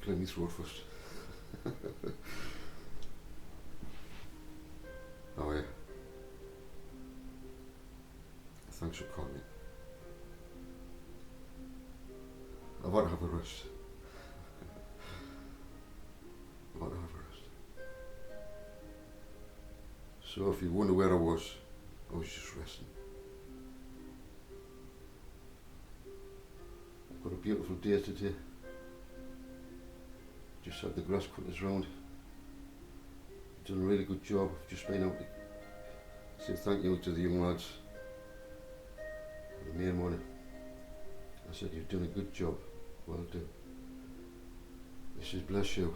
clear my throat first. Oh yeah. Thanks for calling me. I want to have a rest. I want to have a rest. So if you wonder where I was just resting. I've got a beautiful day today. Just had the grass cutters round. Done a really good job. I've just been out to say thank you to the young lads. The main one. I said, you've done a good job. Well done. He says, bless you.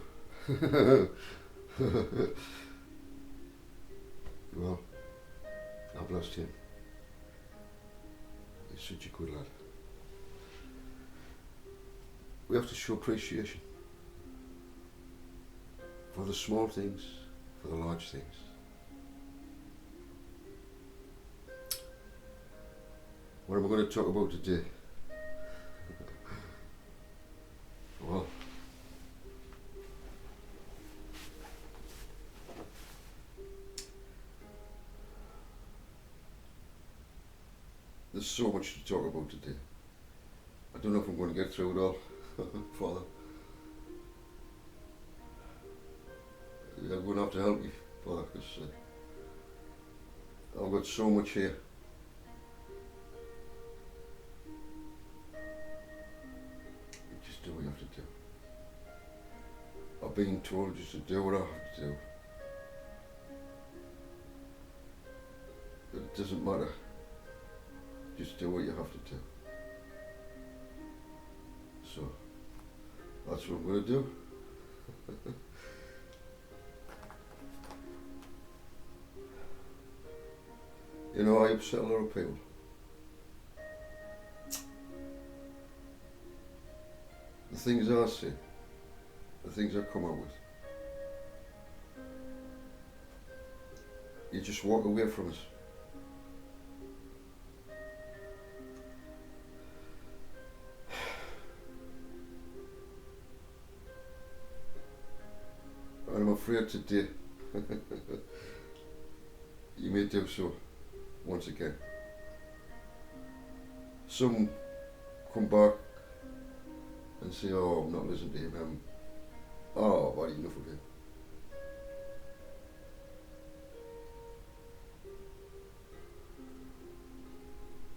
Well, I blessed him. He's such a good lad. We have to show appreciation for the small things, for the large things. What am I going to talk about today? Well, there's so much to talk about today. I don't know if I'm going to get through it all, Father. You're going to have to help me, Father, because I've got so much here. You just do what you have to do. I've been told just to do what I have to do. But it doesn't matter. Just do what you have to do. So, that's what I'm going to do. You know, I upset a lot of people. The things I say, the things I come out with. You just walk away from it. And I'm afraid today you may do so once again. Some come back and say, oh, I'm not listening to him. Oh, I've had enough of him.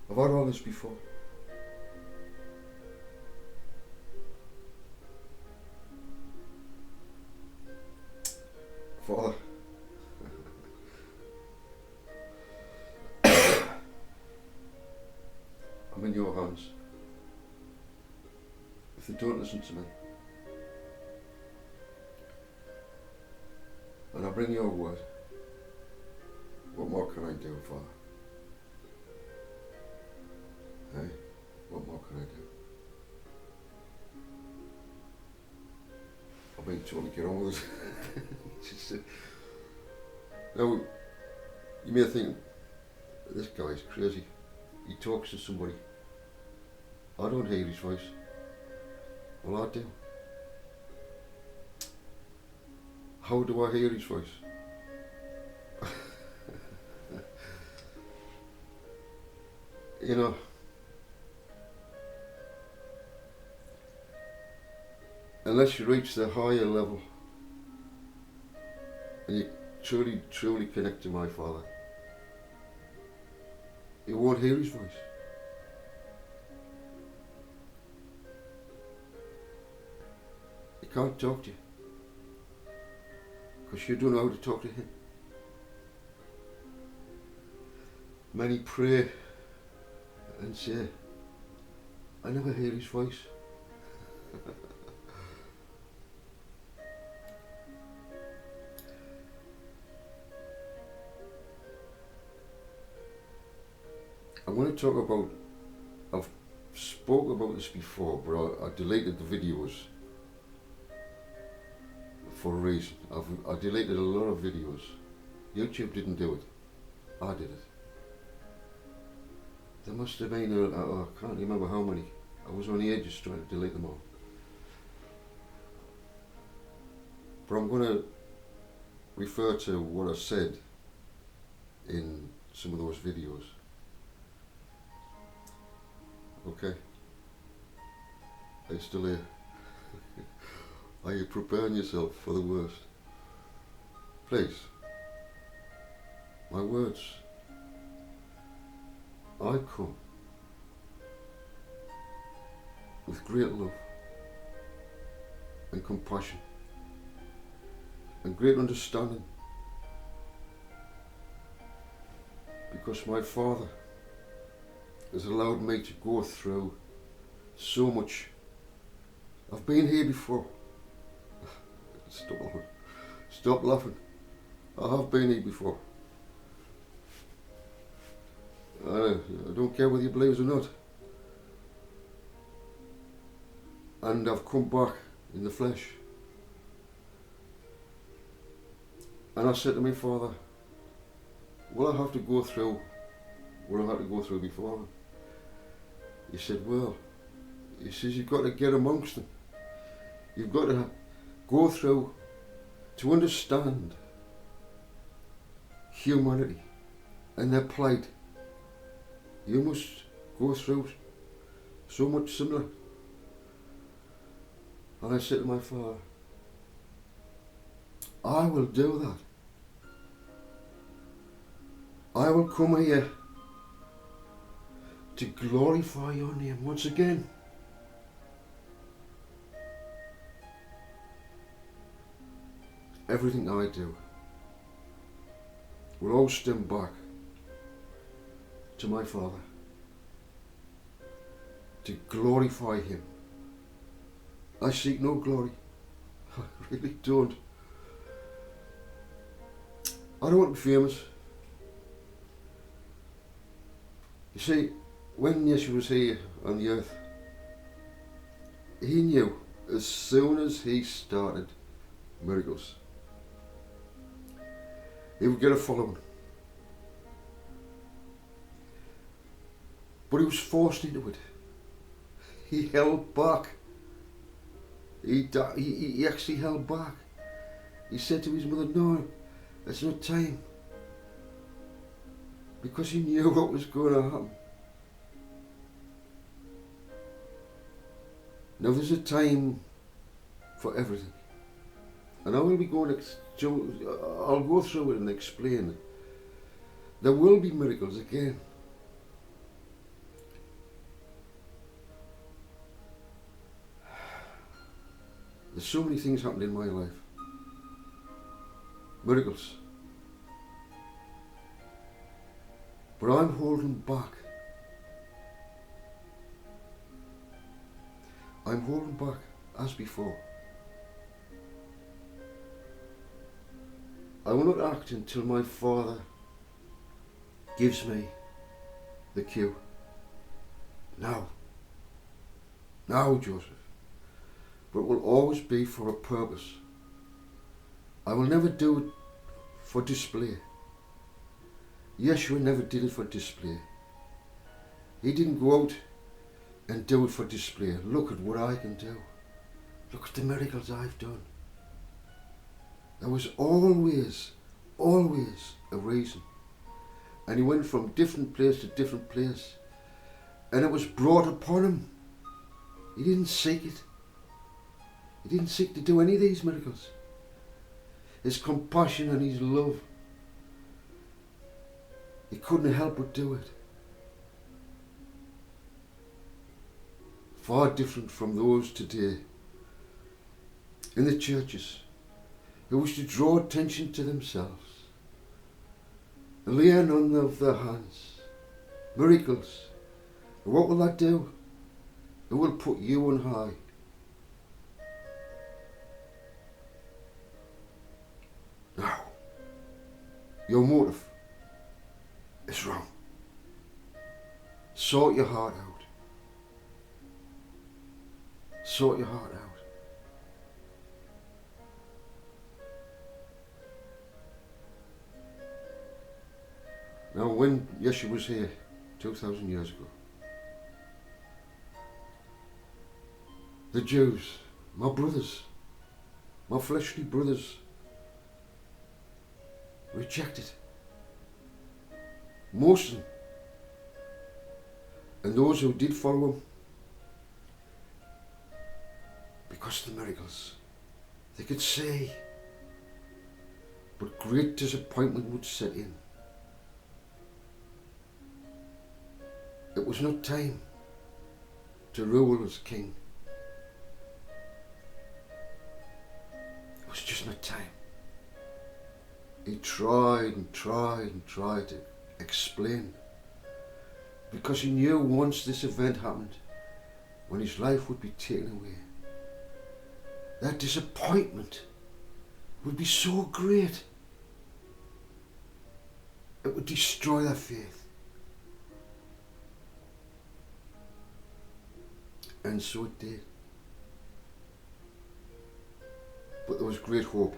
I've had all this before. Father, I'm in your hands. If they don't listen to me, and I bring your word, what more can I do, Father? Hey, what more can I do? I've been told to get on with it. Now, you may think, this guy's crazy. He talks to somebody. I don't hear his voice. Well, I do. How do I hear his voice? You know, unless you reach the higher level and you truly connect to my Father, you won't hear his voice. He can't talk to you because you don't know how to talk to him. Many pray and say, I never hear his voice. I'm going to talk about, I've spoke about this before, but I deleted the videos for a reason. I deleted a lot of videos. YouTube didn't do it. I did it. There must have been, I can't remember how many. I was on the edge just trying to delete them all. But I'm going to refer to what I said in some of those videos. Okay? Are you still here? Are you preparing yourself for the worst? Please. My words. I come with great love and compassion and great understanding, because my Father has allowed me to go through so much. I've been here before. Stop laughing. I have been here before. I don't care whether you believe it or not. And I've come back in the flesh. And I said to my Father, will I have to go through what I had to go through before? He said, well, he says, you've got to get amongst them. You've got to go through to understand humanity and their plight. You must go through so much similar. And I said to my Father, I will do that. I will come here to glorify your name once again. Everything I do will all stem back to my Father, to glorify him. I seek no glory. I really don't. I don't want to be famous. You see, when Yeshua was here on the earth, he knew as soon as he started miracles, he would get a following. But he was forced into it. He held back. He actually held back. He said to his mother, no, it's not time. Because he knew what was going to happen. Now there's a time for everything. And I will be going to, I'll go through it and explain it. There will be miracles again. There's so many things happened in my life. Miracles. But I'm holding back. I'm holding back as before. I will not act until my Father gives me the cue. Now, Joseph. But it will always be for a purpose. I will never do it for display. Yeshua never did it for display. He didn't go out and do it for display. Look at what I can do. Look at the miracles I've done. There was always a reason. And he went from different place to different place. And it was brought upon him. He didn't seek it. He didn't seek to do any of these miracles. His compassion and his love, he couldn't help but do it. Far different from those today in the churches who wish to draw attention to themselves, laying on of their hands, miracles. And what will that do? It will put you on high. Now, your motive is wrong. Sort your heart out. Sort your heart out. Now, when Yeshua was here 2,000 years ago, the Jews, my brothers, my fleshly brothers rejected most of them, and those who did follow him, because of the miracles, they could say, but great disappointment would set in. It was not time to rule as king. It was just not time. He tried and tried and tried to explain, because he knew once this event happened, when his life would be taken away, that disappointment would be so great, it would destroy their faith. And so it did. But there was great hope.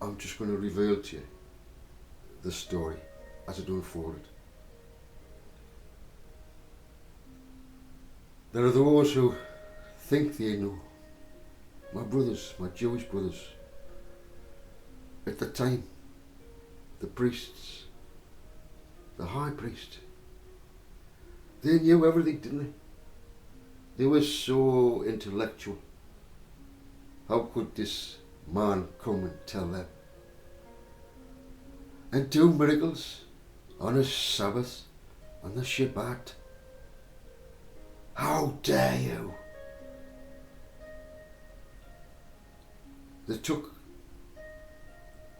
I'm just going to reveal to you the story as it unfolded. There are those who think they know. My brothers, my Jewish brothers, at the time, the priests, the high priest, they knew everything, didn't they? They were so intellectual. How could this man come and tell them? And do miracles on a Sabbath, on the Shabbat? How dare you? They took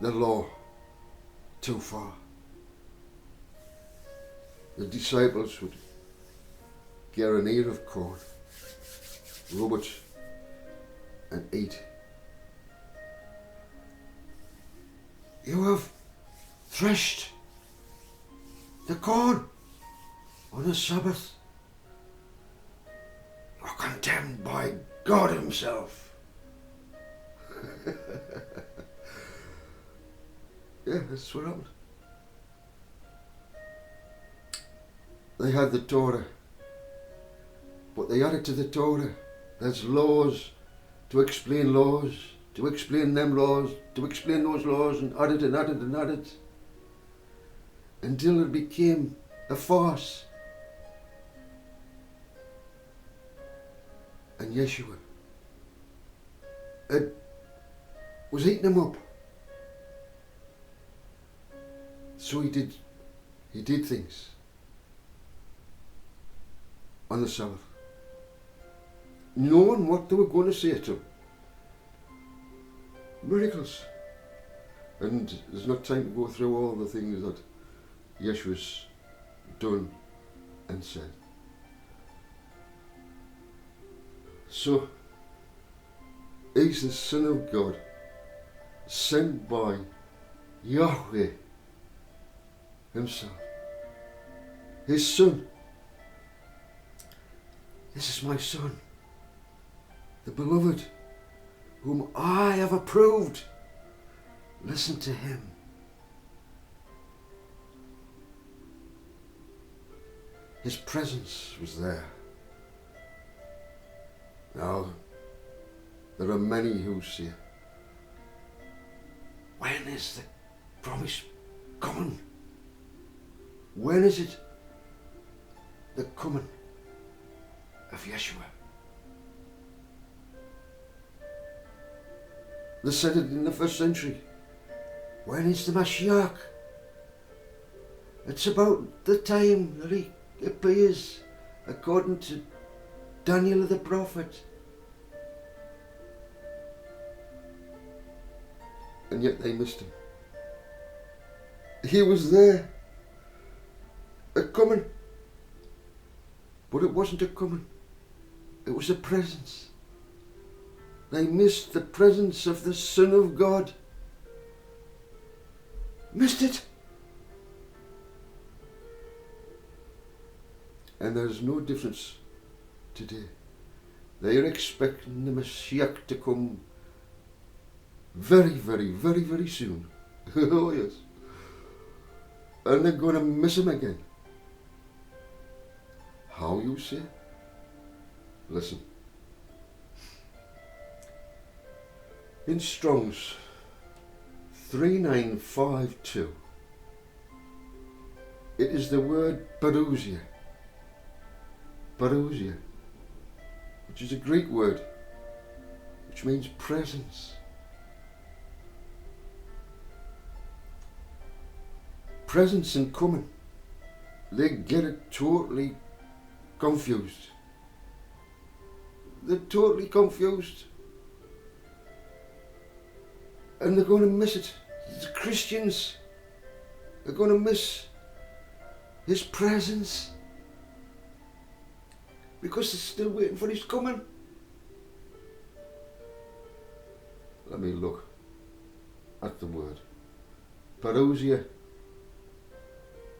the law too far. The disciples would get an ear of corn, rub it, and eat. You have threshed the corn on a Sabbath. You're condemned by God himself. Yeah, that's what happened. They had the Torah, but they added to the Torah. There's laws to explain laws, to explain them laws, to explain those laws, and added and added and added, until it became a farce. And Yeshua, it was eating them up. So he did things on the Sabbath, knowing what they were going to say to him. Miracles. And there's not time to go through all the things that Yeshua's done and said. So, he's the Son of God, sent by Yahweh himself. His Son. This is my Son, the beloved, whom I have approved. Listen to him. His presence was there. Now, there are many who say, when is the promise coming? When is it the coming of Yeshua? They said it in the first century. When is the Mashiach? It's about the time that he appears, according to Daniel the prophet. And yet they missed him. He was there, a coming. But it wasn't a coming. It was a presence. They missed the presence of the Son of God. Missed it. And there's no difference today. They are expecting the Mashiach to come very, very, very, very soon. Oh yes. And they're going to miss him again. How, you say? Listen. In Strong's 3952, it is the word parousia, parousia, which is a Greek word which means presence. Presence and coming, they get it totally confused. They're totally confused. And they're going to miss it. The Christians are going to miss his presence because they're still waiting for his coming. Let me look at the word. Parousia,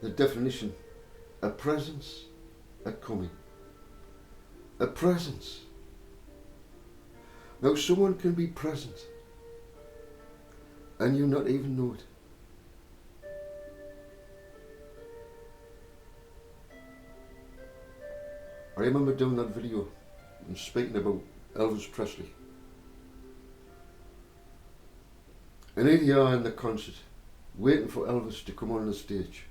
the definition, a presence, a coming. A presence. Now someone can be present and you not even know it. I remember doing that video and speaking about Elvis Presley. And here you are in the concert, waiting for Elvis to come on the stage.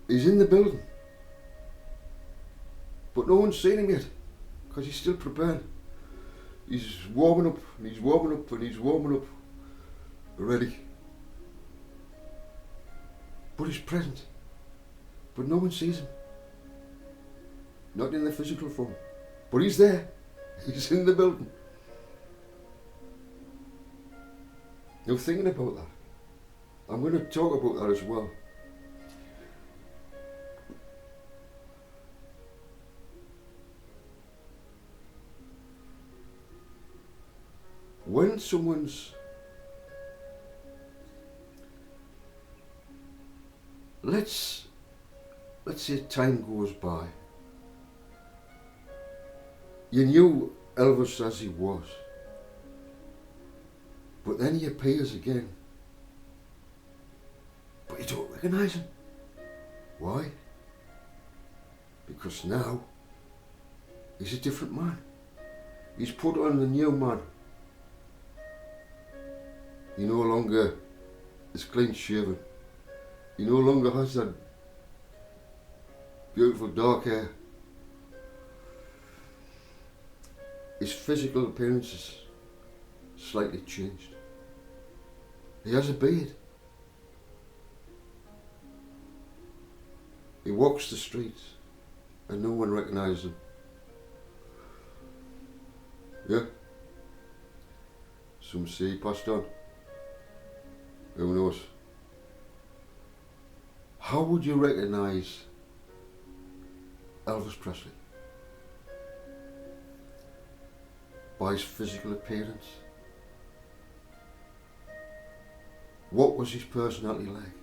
He's in the building, but no one's seen him yet, because he's still preparing. He's warming up, and he's warming up, and he's warming up, ready. But he's present, but no one sees him. Not in the physical form, but he's there. He's in the building. Now thinking about that, I'm going to talk about that as well. When someone's, let's say time goes by, you knew Elvis as he was, but then he appears again, but you don't recognise him. Why? Because now he's a different man. He's put on the new man. He no longer is clean shaven. He no longer has that beautiful dark hair. His physical appearance is slightly changed. He has a beard. He walks the streets and no one recognises him. Yeah. Some say he passed on. Who knows? How would you recognise Elvis Presley? By his physical appearance. What was his personality like?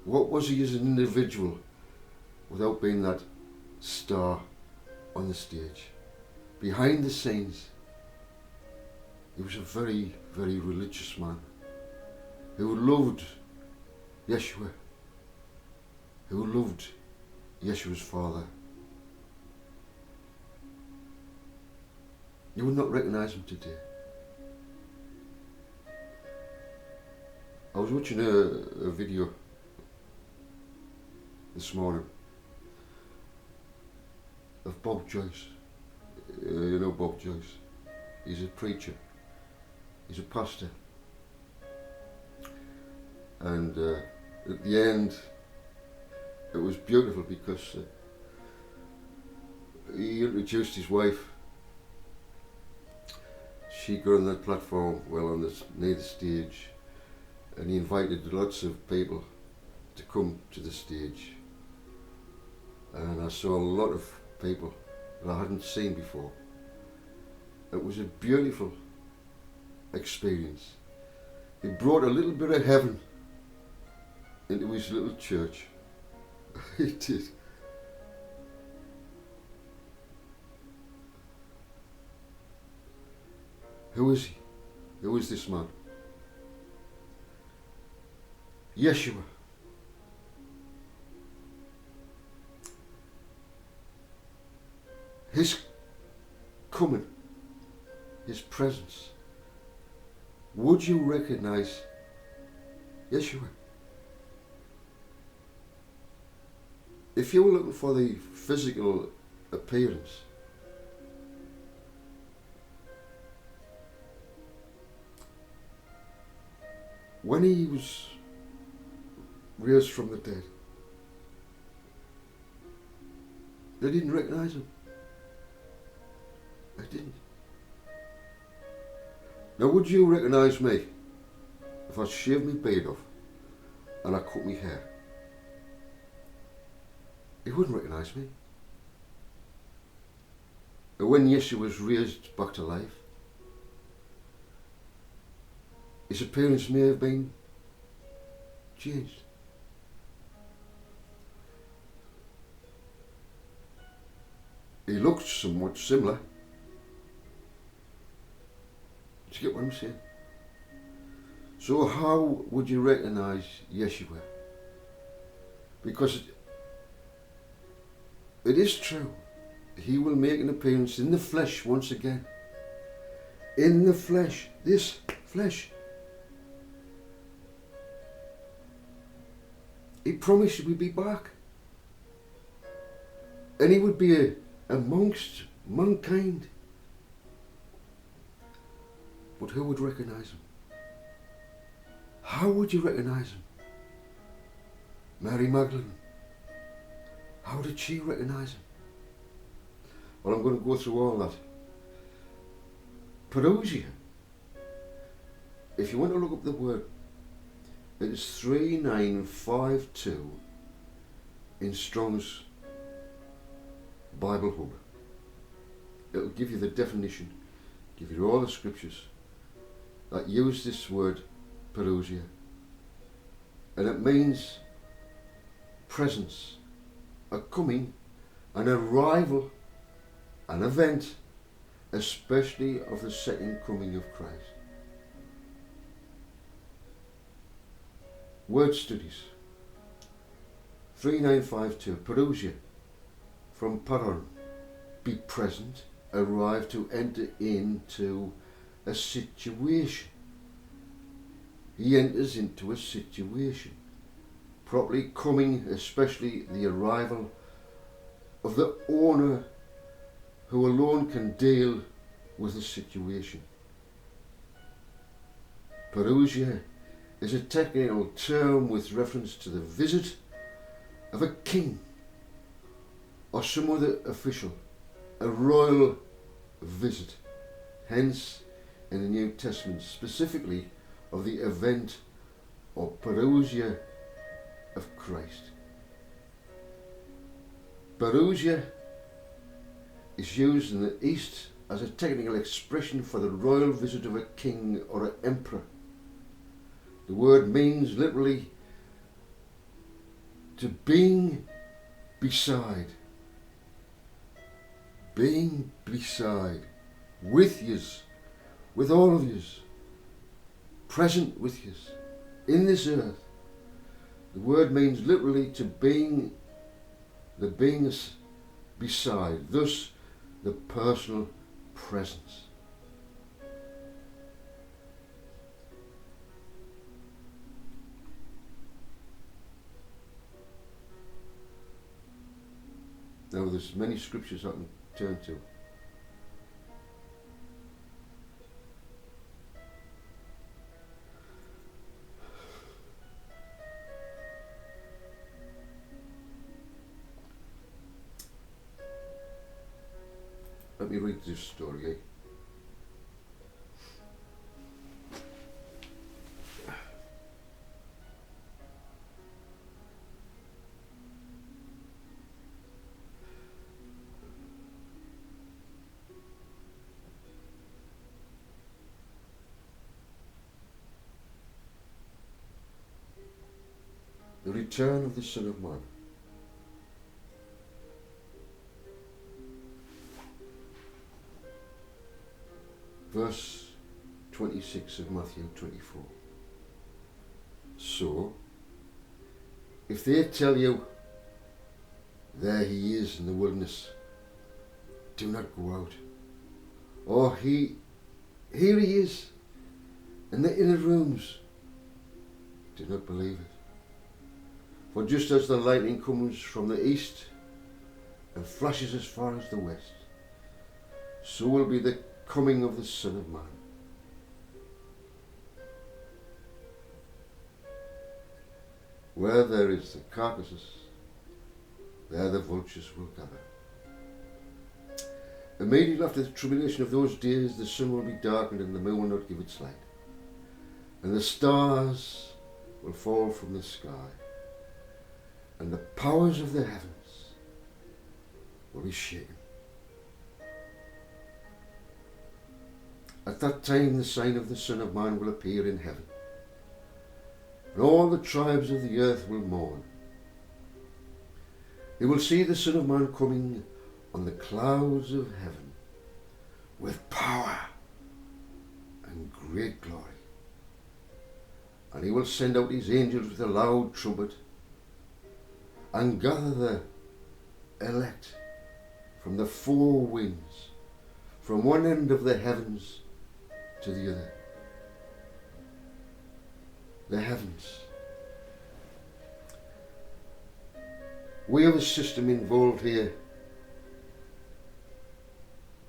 What was he as an individual without being that star on the stage? Behind the scenes, he was a very, very religious man who loved Yeshua, who loved Yeshua's father. You would not recognise him today. I was watching a video this morning of Bob Joyce. You know Bob Joyce. He's a preacher. He's a pastor. And at the end, it was beautiful because he introduced his wife. She got on that platform, near the stage, and he invited lots of people to come to the stage. And I saw a lot of people that I hadn't seen before. It was a beautiful experience. He brought a little bit of heaven into his little church. He did. Who is he? Who is this man? Yeshua. His coming his presence, would you recognize Yeshua? If you were looking for the physical appearance, when he was raised from the dead, they didn't recognize him. They didn't. Now, would you recognize me if I shaved my beard off and I cut my hair? You wouldn't recognise me. But when Yeshua was raised back to life, his appearance may have been changed. He looked somewhat similar. Do you get what I'm saying? So how would you recognise Yeshua? Because it is true, he will make an appearance in the flesh once again. In the flesh, this flesh. He promised he would be back. And he would be amongst mankind. But who would recognise him? How would you recognise him? Mary Magdalene. How did she recognise him? Well, I'm going to go through all that. Parousia. If you want to look up the word, it is 3952 in Strong's Bible Hub. It'll give you the definition, give you all the scriptures that use this word parousia, and it means presence, a coming, an arrival, an event, especially of the second coming of Christ. Word studies 3952 parousia, from paron, be present, arrive, to enter into a situation. He enters into a situation, properly coming, especially the arrival of the owner who alone can deal with the situation. Parousia is a technical term with reference to the visit of a king or some other official, a royal visit, hence in the New Testament specifically of the event or parousia of Christ. Parousia is used in the East as a technical expression for the royal visit of a king or an emperor. The word means literally to being beside. Being beside, with yous, with all of yous, present with yous, in this earth. The word means literally to being, the beingness beside, thus the personal presence. Now there's many scriptures I can turn to. Let me read this story. The return of the Son of Man. Verse 26 of Matthew 24. So, if they tell you, there he is in the wilderness, do not go out. Or he Here he is, in the inner rooms. Do not believe it. For just as the lightning comes from the east and flashes as far as the west, so will be the coming of the Son of Man. Where there is the carcasses, there the vultures will gather. Immediately after the tribulation of those days, the sun will be darkened and the moon will not give its light, and the stars will fall from the sky, and the powers of the heavens will be shaken. At that time the sign of the Son of Man will appear in heaven, and all the tribes of the earth will mourn. They will see the Son of Man coming on the clouds of heaven with power and great glory. And he will send out his angels with a loud trumpet and gather the elect from the four winds, from one end of the heavens to the other. The heavens. We have a system involved here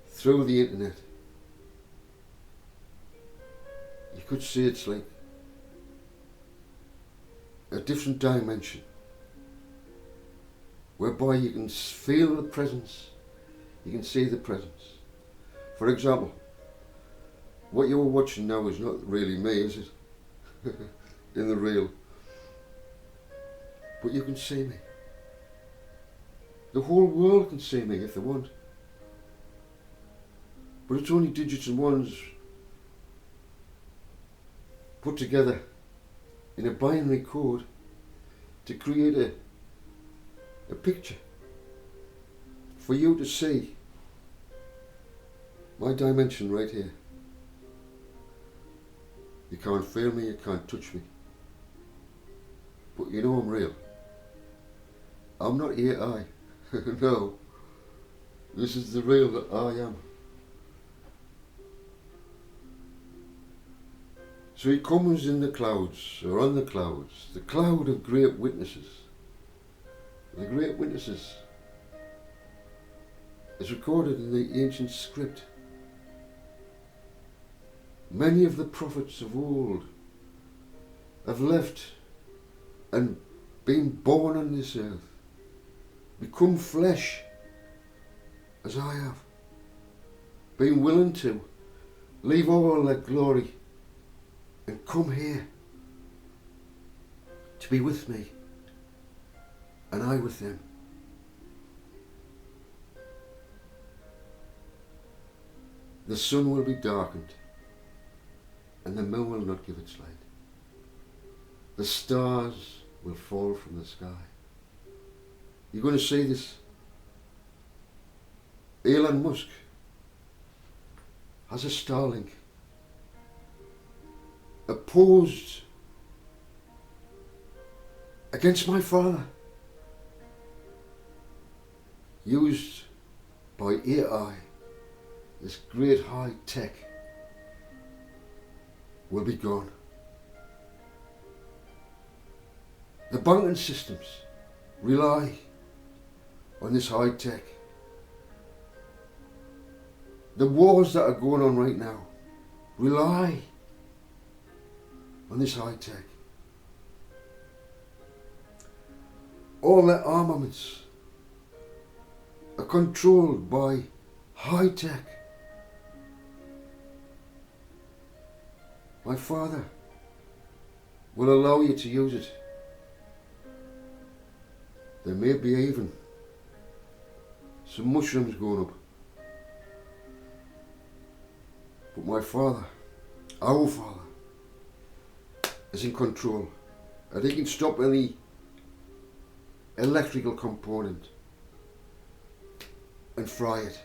through the internet. You could say it's like a different dimension whereby you can feel the presence, you can see the presence. For example, what you're watching now is not really me, is it? In the real. But you can see me. The whole world can see me if they want. But it's only digits and ones put together in a binary code to create a picture for you to see my dimension right here. You can't feel me, you can't touch me, but you know I'm real. I'm not AI. No, this is the real that I am. So he comes in the clouds, or on the clouds, the cloud of great witnesses. The great witnesses is recorded in the ancient script. Many of the prophets of old have left and been born on this earth, become flesh as I have, been willing to leave all their glory and come here to be with me and I with them. The sun will be darkened and the moon will not give its light. The stars will fall from the sky. You're going to see this. Elon Musk has a Starlink opposed against my father, used by AI. This great high tech will be gone. The banking systems rely on this high tech. The wars that are going on right now rely on this high tech. All their armaments are controlled by high tech. My father will allow you to use it. There may be even some mushrooms going up. But my father, our father, is in control, and he can stop any electrical component and fry it.